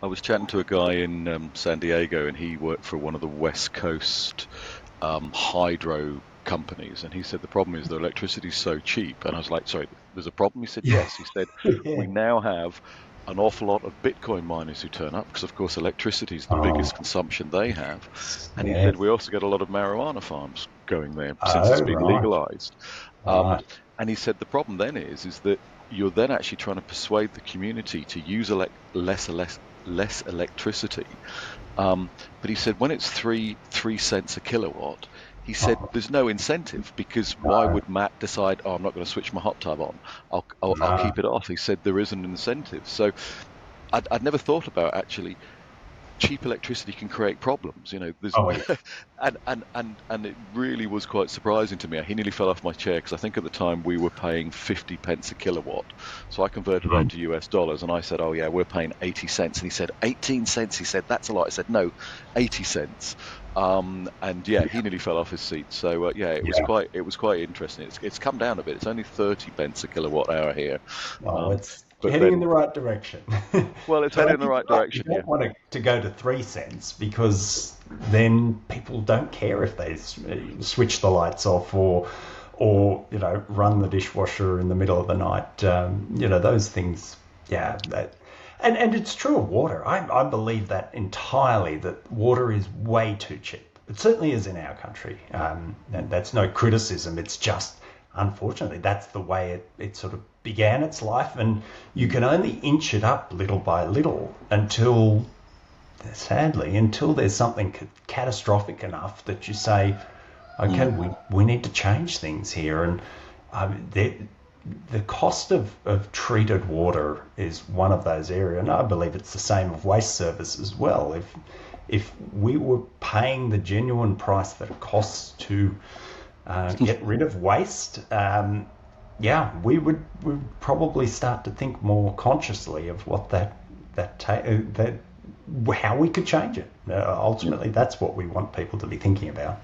I was chatting to a guy in San Diego, and he worked for one of the West Coast hydro companies, and he said the problem is the electricity's so cheap. And I was like, sorry, there's a problem? He said, Yeah, yes. He said, we yeah. now have an awful lot of Bitcoin miners who turn up because, of course, electricity is the Oh, biggest consumption they have. And he said, yes. we also get a lot of marijuana farms going there since Oh, it's been right, legalized. Um, right. and he said the problem then is that you're then actually trying to persuade the community to use less electricity. But he said when it's three cents a kilowatt, he said Oh, there's no incentive because why no, would Matt decide, oh, I'm not going to switch my hot tub on. I'll no. keep it off. He said there is an incentive. So I'd never thought about actually cheap electricity can create problems. There's Oh, yeah. and it really was quite surprising to me. He nearly fell off my chair because I think at the time we were paying 50 pence a kilowatt. So I converted that Mm. into US dollars and I said, "Oh yeah, we're paying 80 cents." And he said, "18 cents." He said, "That's a lot." I said, "No, 80 cents." And yeah, he nearly fell off his seat. So yeah, Yeah. it was quite interesting. It's come down a bit. It's only 30 pence a kilowatt hour here. Oh, Um, it's but heading in then, the right direction. well, it's But headed I in the think right you're right. You direction. Yeah. don't want to go to 3 cents because then people don't care if they switch the lights off or run the dishwasher in the middle of the night. Those things. Yeah, and it's true of water. I believe that entirely. That water is way too cheap. It certainly is in our country, and that's no criticism. It's just unfortunately that's the way it sort of began its life, and you can only inch it up little by little until sadly, until there's something catastrophic enough that you say, okay, Mm. we need to change things here. And the cost of treated water is one of those areas, and I believe it's the same of waste service as well. If we were paying the genuine price that it costs to get rid of waste, yeah, we would probably start to think more consciously of what that how we could change it. Ultimately, that's what we want people to be thinking about.